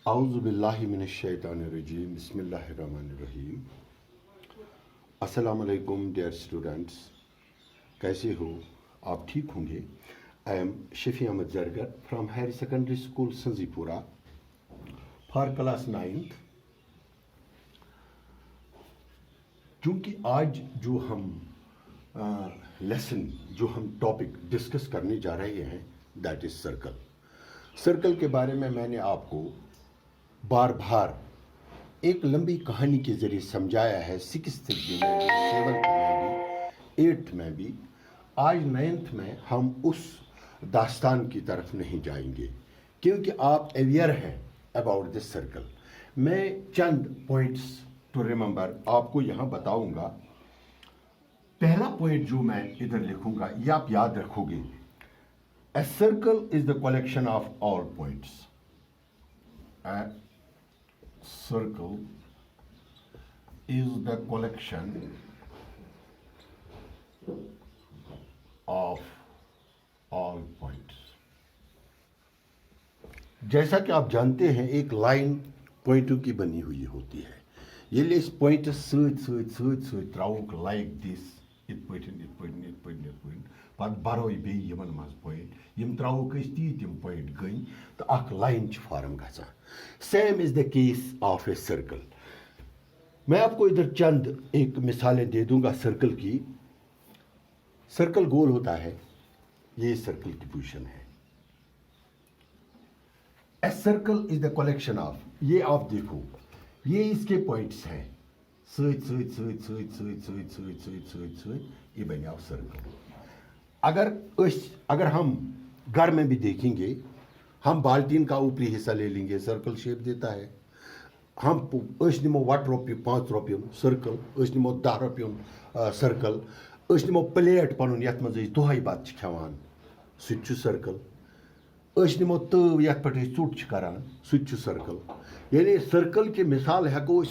आउज़ुबिल्लाहि मिनश्शैतानिर्रजीम बिस्मिल्लाहिर्रहमानिर्रहीम। अस्सलाम वालेकुम डियर स्टूडेंट्स, कैसे हो आप? ठीक होंगे। I am Shafi Ahmad Zargar from higher secondary school Sanjipura for class 9th। चूँकि आज जो हम लेसन जो हम टॉपिक डिस्कस करने जा रहे हैं दैट इज़ सर्कल। सर्कल के बारे में मैंने आपको बार बार एक लंबी कहानी के ज़रिए समझाया है, 6th में भी, 7th में भी, 8th में भी। आज 9th में हम उस दास्तान की तरफ नहीं जाएंगे क्योंकि आप अवेयर हैं अबाउट दिस सर्कल। मैं चंद पॉइंट्स टू रिमेंबर आपको यहाँ बताऊंगा। पहला पॉइंट जो मैं इधर लिखूंगा ये आप याद रखोगे। A circle is the collection of all points. A circle is the collection of all points. जैसा कि आप जानते हैं एक लाइन पॉइंटों की बनी हुई होती है। ये इस पॉइंट सत त्रवुक लाइक दिस इत पत बरो बे यमन मज पॉइंट यम त्रवुक तीम पॉइंट गई तो अख लाइन फॉर्म गसा। Same is the case of a circle. मैं आपको इधर चंद एक मिसालें दे दूंगा सर्कल की। सर्कल गोल होता है, ये सर्कल की पोजीशन है। A circle is the collection of, ये आप देखो ये इसके पॉइंट्स हैं ये बने आप सर्कल। अगर हम घर में भी देखेंगे, हम बाल्टीन का ऊपरी हिस्सा ले लेंगे, सर्कल शेप देता है। हम निमो ₹1 ₹5 सर्कल, निमो ₹10 सर्कल, निमो प्लेट पन ये मज दोहे बत खेवान सह सर्कल, निमो तव ये पे चुट करान सह सर्कल। यानी सर्कल की मिसाल हेको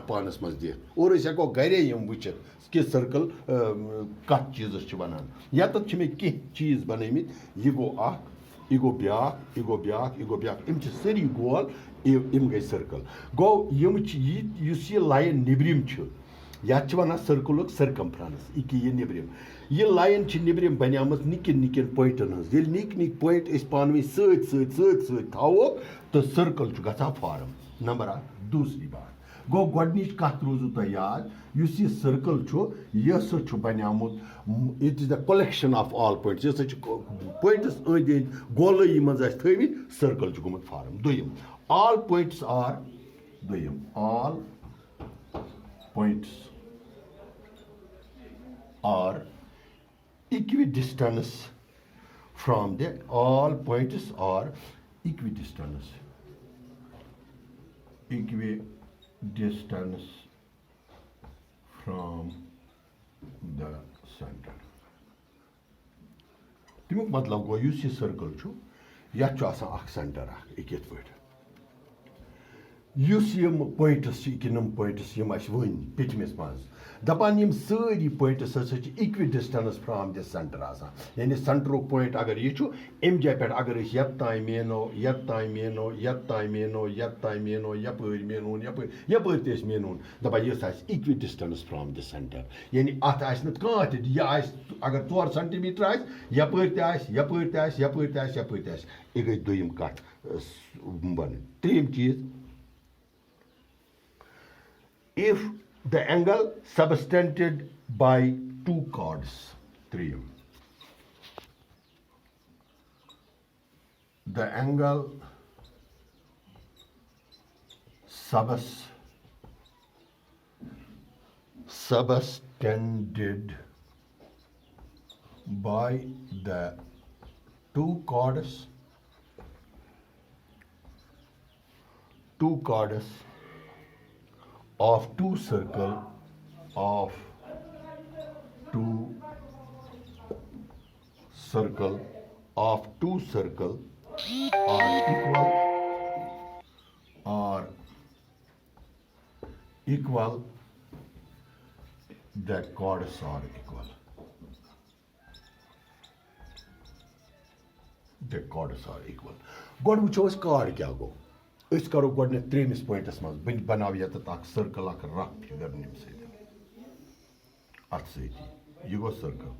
पानस मज दिख और हेको घरे वुचित कि सर्कल कत चीज़ बनान। यत मे कह चीज़ बनमित, यह गो अख, यह गो ब्याक, यह गो ब्याक, यह गो ब्याक, इम सारी गोल, इम गई सर्कल। गो यह लाइन निब्रिम यत वन सर्कल सर्कमफ्रेंस यह निब्रिम। यह लाइन निब्रिम बनियाम निकिन निकिन पॉइंटन हज। ये निक निक पॉइंट पान सत थो तो सर्कल गसा फॉर्म। नंबर 1। दूसरी बात गो गोडनिच कत रोजू तो याद, युस यह सर्कल यह बनियामुत it is the collection of all points. यह पॉइंट्स अंद अंद गोलई मज थवित सर्कल गुमुत फॉर्म। दोयम ऑल पॉइंट्स आर, दोयम all points are equidistant from the, all points are equidistant from the center। तमिक मतलब गो युस यह सर्कल यह अख सेंटर अख ये पे युस यम पॉइंट्स नम पॉइंट्स यम वन पिटमिस मज दपान यम सारी पॉइंट्स हसा इक्विडिस्टेंस फ्रॉम द सेंटर आसान। यानी सेंटरुक पॉइंट अगर यह अम जाय पे अगर यत तान मेनो यत तान मेनो यत तान मेनो यत तान मेनो यपर मेनून यपर ते मेनून दपा यह इक्विडिस्टेंस फ्रॉम द सेंटर। यानी अत कह यह अगर 4 सेंटीमीटर यपर यपर यपर यह गई दोयम कत बन। त्रीम चीज, if the angle subtended by 2 chords, 3, the angle subtended by the 2 chords of 2 circle of 2 circle of 2 circle are equal, the chords are equal, the chords are equal। गोड वो कार्ड क्या गो अस करो गोडने त्रेमिस पॉइंटस मज बन बनाव यत सर्कल अख rough figure निम अत सती यह गो सर्कल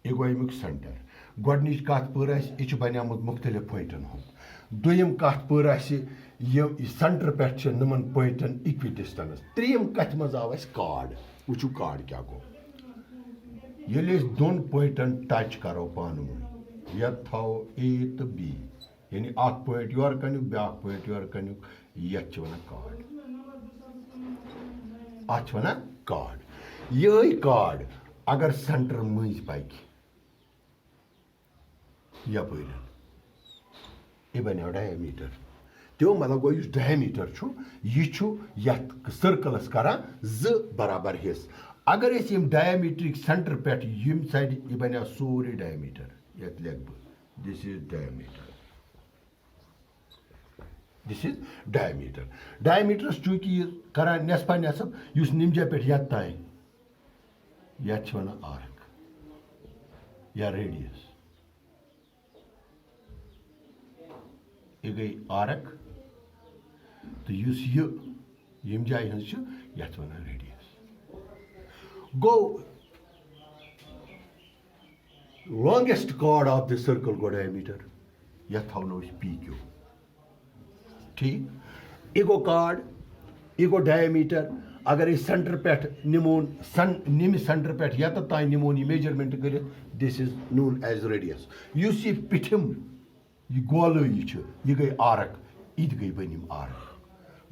यह गो अमुक सेंटर गोडनिच कत पर यह बनियामुत मुख्तलिफ पॉइंटन हुंद दुयम कत पर यह सेंटर पे नमन पॉइंटन इक्वि डिस्टेंस त्रेम कत मज आव कार्ड वुचु कार्ड क्या गो ये दोन पॉइंटन टच करो पान ये थो ए तो बी यानी अख पॉइंट योर कन्यु ब्या पॉइंट योर कन्यु ये वन कार्ड अत वन कार्ड यही कार्ड अगर सेंटर मज पक यप यह बनो डायमीटर त्यो मतलब गो डायमीटर यह सर्कलस करान ज बराबर हिस्स अगर डायमीट्रिक सेंटर पे यम साइड यह बनो सोरे डायमीटर ये लिख बह this is diameter this is diameter diameters चूंकि करान नेसफा नेसफ युस निमजा पे यत तान यह वन आर्क या रेडियस यह गई आर्क तो युस यम जाय हज यत one radius go longest chord of the circle go diameter यह थवनो पी क्यू ठीक यह गो कार्ड यह गो डायमीटर अगर सेंटर पे निमोन निम सेंटर पे यत तान निमोन यह मेजरमेंट कर this is known as radius युस यह पिठम यह गोल यह गई आर्क यह गई बनिम आर्क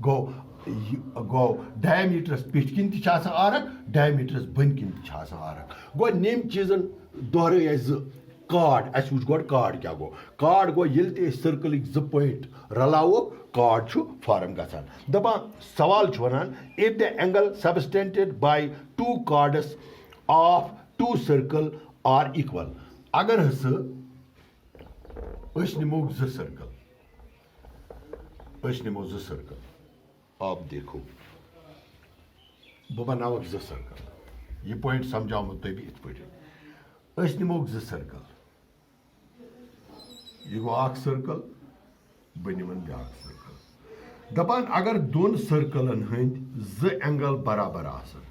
गो डायमीटरस पिठ किन तह आर्क डायमीटरस बन किन तह आर्क गो निम चीजन दोहरे कार्ड अस वुच गोड कार्ड क्या गो कार्ड गो ये सर्कल ज पॉइंट रलावो कार्ड फॉर्म गसान दपान सवाल वनान if the angle subtended by two chords of two circle are equal अगर निमो ज सर्कल आप देखो बह बनाव ज सर्कल यह पॉइंट समझाव तुम भी इत पे निमो ज सर्कल यह गो अख सर्कल बह निमन ब्या सर्कल दपान अगर दोन सर्कलन हंद ज एंगल बराबर आसन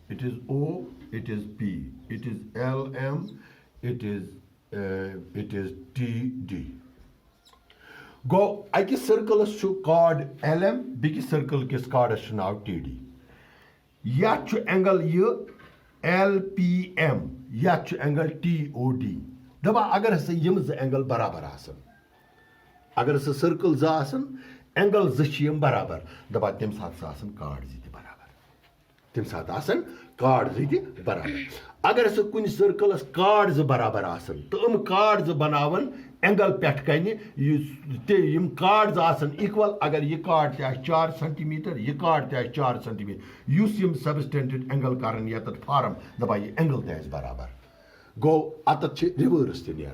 it is O, it is P, it is LM, it is TD. Go akis circles chu chord LM, big circle kis chord chu naw TD. Ya chu angle ye LPM, ya chu angle TOD. Daba agar se yim z angle barabar asan. Agar se circle za asan, angle z yim barabar. Daba tem saat sa asan chord ziti barabar. तम सात आसन card जी बराबर अगर सह कुन circles card बराबर आसन तो कार्ड बनावन एंगल पे कन यम कार्ड आसन इक्वल अगर यह कार्ड तह 4 सेंटीमीटर यह कार्ड तह 4 सेंटीमीटर युस यम सबस्टेंटेड एंगल करन यत फॉर्म दपा यह एंगल तह बराबर गो अत रिवर्स तह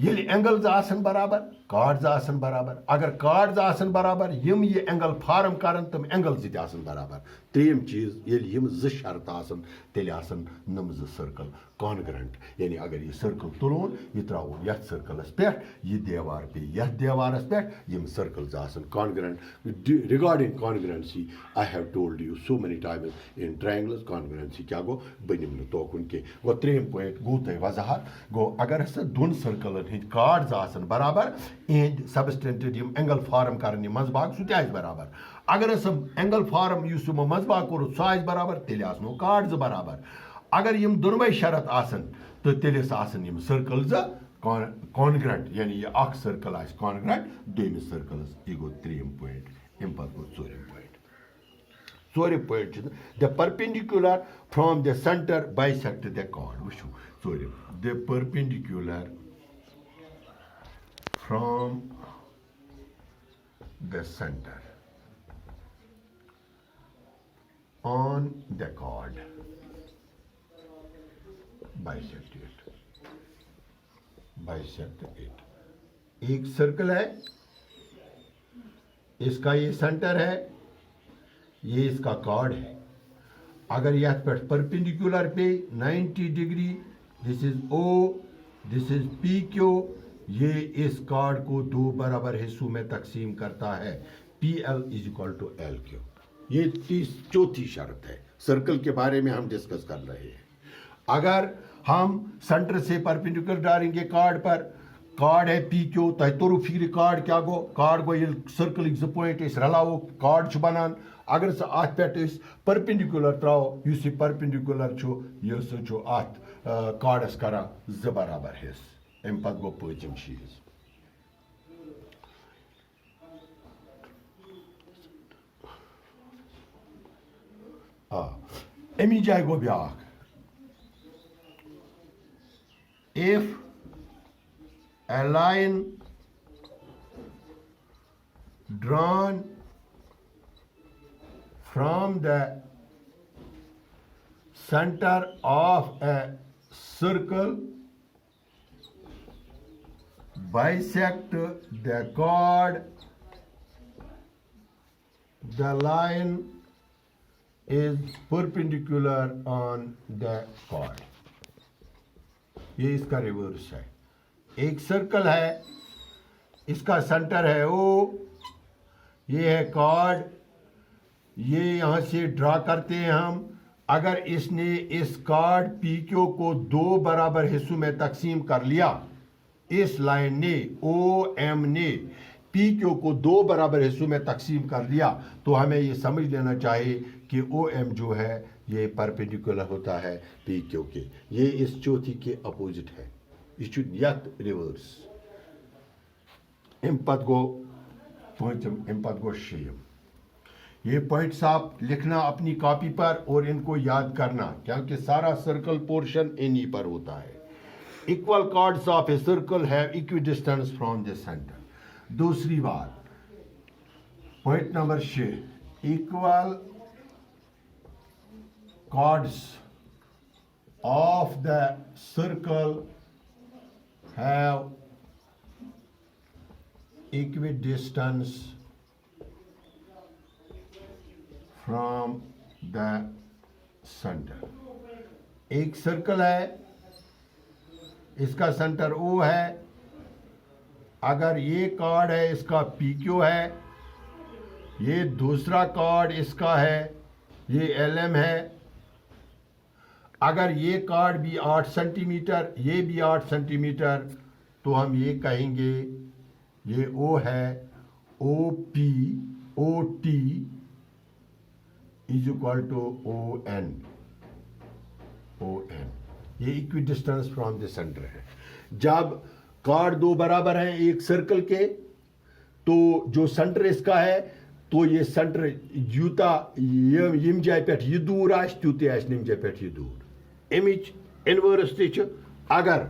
ये एंगल आसन बराबर कार्ड आसन बराबर अगर कार्ड आसन बराबर यम ये एंगल फॉर्म करन तम एंगल जी आसन बराबर त्रेम चीज ये यम ज शर्त आसन तेल आसन नम ज सर्कल कॉन्ग्रेंट यानी अगर ये सर्कल तुलोन ये त्रो यथ सर्कलस पे ये देवार पे यथ देवारस पे यम सर्कल्स आसन congruent regarding कॉन्ग्रेंसी I have told you so many times in triangles कॉन्ग्रेंसी क्या गो बनिम न तोकुन के गो त्रेम पॉइंट गो तय वजाहत गो अगर हस दोन सर्कलन हिंद कार्ड्स आसन बराबर एंड सबस्टेंटेड यम एंगल फॉर्म करन मजबाग सु तह बराबर अगर हस एंगल फॉर्म युस मजबाग कोर सह बराबर तेल आसनो कार्ड्स बराबर अगर यम दोनों शरत आसन तो तेलिस आसन यम सर्कल्स कॉन्ग्रेंट यानी यह अख सर्कल आस कॉन्ग्रेंट दोमिस सर्कलस यह गो त्रेम पॉइंट अम पे गो चोरम point the perpendicular from the centre bisect the chord वुचु चोरम the perpendicular from the centre on the chord bisect it एक सर्कल है इसका ये सेंटर है ये इसका कॉर्ड है अगर यह पर परपेंडिकुलर पे 90 degree this is O, this is P Q. ये इस कार्ड को दो बराबर हिस्सों में तकसीम करता है, P L is equal to L Q. ये चौथी शर्त है, सर्कल के बारे में हम डिस्कस कर रहे हैं। अगर हम सेंटर से परपेंडिकुलर डालेंगे कार्ड पर, कार्ड है पी क्यू, तह तोरु फिक्र कार्ड क्या गो, कार्ड गो ये सर्कल जो पॉइंट रलावो कार्ड बनान। अगर सह अत पे परपेंडिकुलर त्रो, इस परपेंडिकुलर यह सह अत कार्डस करा ज बराबर हिस्स। अम पत गो पचम चीज, अमी जाय गो ब्याख, if a line drawn from the center of a circle bisect the chord, the line is perpendicular on the chord। ये इसका रिवर्स है। एक सर्कल है, इसका सेंटर है ओ, ये है कार्ड, ये यहाँ से ड्रा करते हैं हम। अगर इसने इस कार्ड पी क्यू को दो बराबर हिस्सों में तकसीम कर लिया, इस लाइन ने ओ एम ने पी क्यू को दो बराबर हिस्सों में तकसीम कर लिया, तो हमें ये समझ लेना चाहिए कि ओ एम जो है ये परपेंडिकुलर होता है पी क्यू के। ये इस चौथी के अपोजिट है, यह रिवर्स। अम पत गो पांचम, अम पत गो शेयम। ये पॉइंट्स आप लिखना अपनी कॉपी पर और इनको याद करना, क्योंकि सारा सर्कल पोर्शन इन्हीं पर होता है। Equal cards of a circle have equi distance from the centre. दूसरी बात, point number 6, equal chords of the circle have equidistance from the center। एक सर्कल है, इसका सेंटर O है। अगर ये कार्ड है, इसका पी क्यू है, ये दूसरा कार्ड इसका है, ये एल एम है। अगर ये कार्ड भी 8 सेंटीमीटर, ये भी 8 सेंटीमीटर, तो हम ये कहेंगे ये O है, O P O T is equal to O N. ये equidistant from the centre है। जब कार्ड दो बराबर हैं एक सर्कल के, तो जो सेंटर इसका है, तो ये सेंटर यूता यम जाय पे यह दूर आस तूत आस नम जाय पे यह दूर। अमिच इनवर्स ति, अगर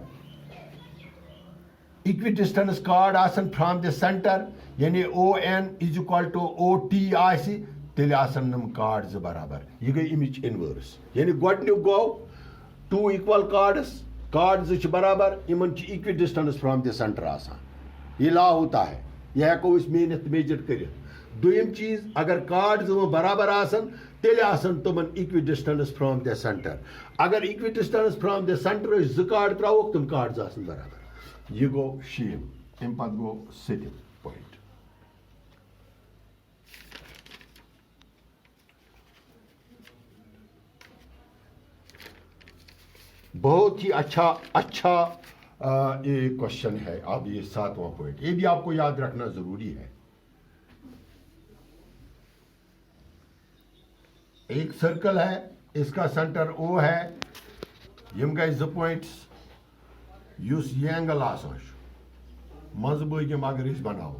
इक्वी डिस्टेंस कार्ड आसन फ्रॉम द सेंटर, यानी O N is equal to O T आस, तेल आसन नम कार्ड ज बराबर। यह गई अमिच इनवर्स, यानी गोडन्युक गो टू इक्वल कार्ड ज बराबर, इन equidistant from the centre आसान। यह लॉ होता है, यह हेको मेहनत मेजर कर। दोयम चीज, अगर कार्ड बराबर आसन, तेल आसन तुमन equidistant from the centre. अगर equidistant from the centre जो कार्ड त्रोक, तुम कार्ड आसन बराबर। यह गो शेम। अम पत गो 7 पॉइंट, बहुत ही अच्छा ये क्वेश्चन है। अब ये 7वां पॉइंट, ये भी आपको याद रखना जरूरी है। एक सर्कल है, इसका सेंटर O है, यम गए 2 पॉइंट्स, युस ये एंगल आसान मज बम अगर इस बनाओ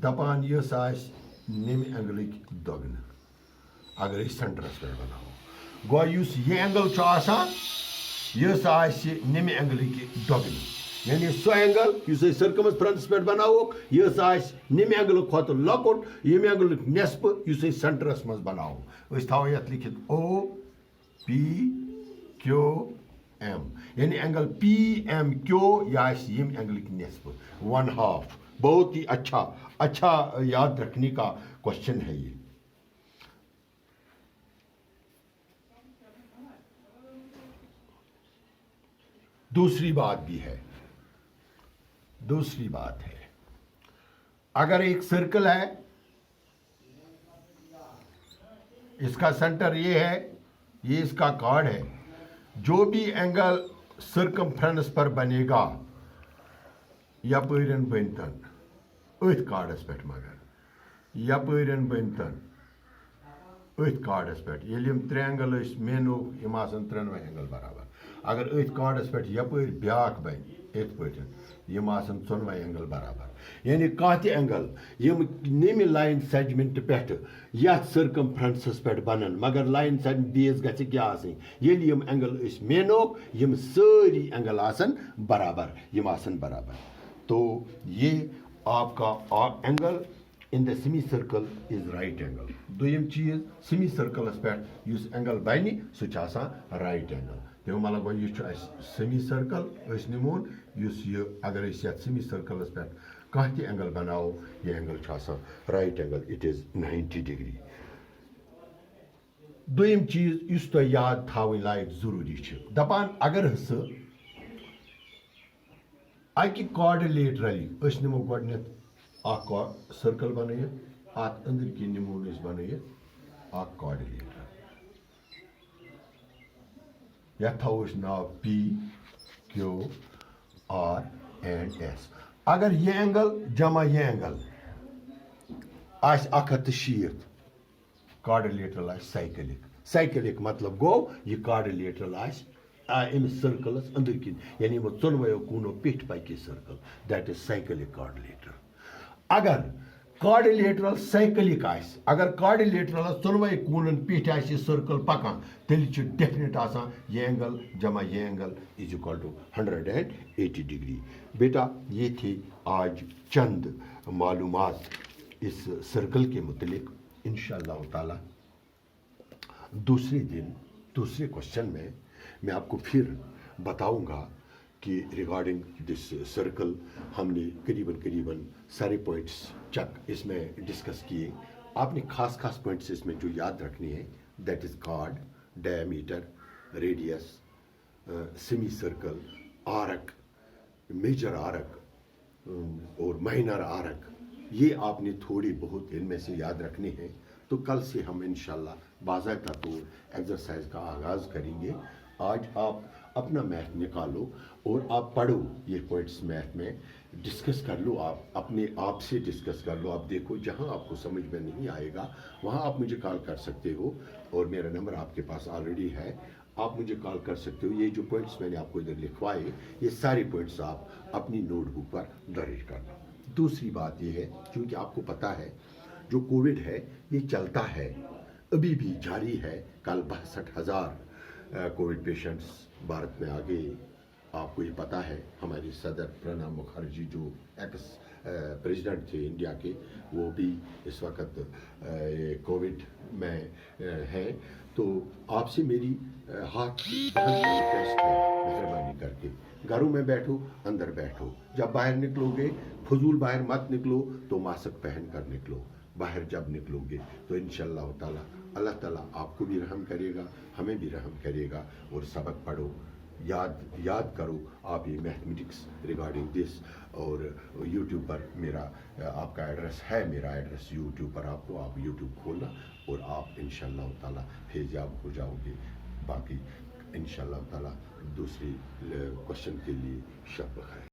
दपान यस आस निम एंगलिक दोगन, अगर इस सेंटरस पे बनाओ गो युस ये एंगल चो आसान, यस आस निम एंगलिक दोगन, यानी सो एंगल युस सर्कमस्फ्रेंस पे बनाओ, यस आस निम एंगल खोत लकुट, यम एंगल नेस्प युस सेंटरस मज बनाओ। अस थो ये लिखित ओ पी क्यू एम, यानी एंगल पी एम क्यू यह यम एंगल नेस्प 1/2। बहुत ही अच्छा याद रखने का क्वेश्चन है ये। दूसरी बात भी है, दूसरी बात है, अगर एक सर्कल है, इसका सेंटर ये है, ये इसका कार्ड है, जो भी एंगल सर्कमफ्रेंस पर बनेगा यपरन बनतन अथ कार्डस पे, मगर यपरन बनतन अथ कार्डस पे ये त्रे एंगल मेनो यम त्रेनवे एंगल बराबर, अगर अथ कार्डस पे यपर ब्याक बन इत पे यम चोनवे एंगल बराबर, यानी कह एंगल यम नम लाइन सेगमेंट पे ये सर्कमफ्रेंसस पे बनन, मगर लाइन सेगमेंट बेस गि क्या यम एंगल मेनो यम सारी एंगल बराबर, यम बराबर। तो ये आपका angle in the semicircle is right angle. दोयम चीज सेमी सर्कलस पे युस एंगल बन सह राइट एंगल। तो मतलब यह सेमी सर्कल निमोन युस ये अगर सेमी सर्कलस पे कह एंगल बनाओ यह angle right angle, it is 90 degree. दोयम चीज युस तो याद थावन लायक जरूरी दपान अगर सह अकि कॉर्डिलेटरली नमो गोडनेथ सर्कल बन अत अंदर कि नमो बन कॉर्डिलेटर, यथ थो नाव P Q R and S. अगर यह एंगल जमा यह एंगल आ160 कॉर्डिलेटरल आ साइकिलिक, साइकिलिक मतलब गो यह कॉर्डिलेटरल अमिस सर्कलस अंदर किन, यानी वो चोनवो कूनो पिठ पकि circle, that is cyclic quadrilateral. अगर कॉर्डिलेटरल साइकिलिक अगर कॉर्डिलेटरल चोनवो कूनन पिठ सर्कल पकान तेल डेफिनेट यह एंगल जमा यह angle is equal to 180 degree. बेटा ये थी आज चंद मालूमात इस सर्कल के मुतलिक। इंशाअल्लाह ताला दूसरे दिन दूसरे क्वेश्चन में मैं आपको फिर बताऊंगा कि रिगार्डिंग दिस सर्कल हमने करीबन सारे पॉइंट्स चक इसमें डिस्कस किए। आपने खास खास पॉइंट्स इसमें जो याद रखनी है, that is chord, diameter, radius, semicircle, arc, major arc और माइनर आर्क, ये आपने थोड़ी बहुत इनमें से याद रखनी है। तो कल से हम इंशाल्लाह बाज़ाब्ता तौर एक्सरसाइज का आगाज़ करेंगे। आज आप अपना मैथ निकालो और आप पढ़ो ये पॉइंट्स मैथ में, डिस्कस कर लो, आप अपने आप से डिस्कस कर लो। आप देखो जहाँ आपको समझ में नहीं आएगा वहाँ आप मुझे कॉल कर सकते हो और मेरा नंबर आपके पास ऑलरेडी है, आप मुझे कॉल कर सकते हो। ये जो पॉइंट्स मैंने आपको इधर लिखवाए ये सारे पॉइंट्स आप अपनी नोटबुक पर दर्ज कर लो। दूसरी बात ये है, क्योंकि आपको पता है जो कोविड है ये चलता है, अभी भी जारी है। कल 62,000 कोविड पेशेंट्स भारत में आ गए। आपको ये पता है हमारे सदर प्रणब मुखर्जी जो एक्स प्रेसिडेंट थे इंडिया के, वो भी इस वक्त कोविड में हैं। तो आपसे मेरी हाथ रिक्वेस्ट है, मेहरबानी करके घरों में बैठो, अंदर बैठो। जब बाहर निकलोगे फजूल बाहर मत निकलो, तो मास्क पहन कर निकलो। बाहर जब निकलोगे तो इंशाअल्लाह ताला अल्लाह ताला आपको भी रहम करेगा, हमें भी रहम करेगा। और सबक पढ़ो, याद करो आप ये मैथमेटिक्स रिगार्डिंग दिस। और यूट्यूब पर मेरा आपका एड्रेस है, मेरा एड्रेस यूट्यूब पर आपको, आप यूट्यूब खोलना और आप इंशाअल्लाह ताला फेज़याब हो जाओगे। बाकी इंशाअल्लाह ताला दूसरी क्वेश्चन के लिए शब है।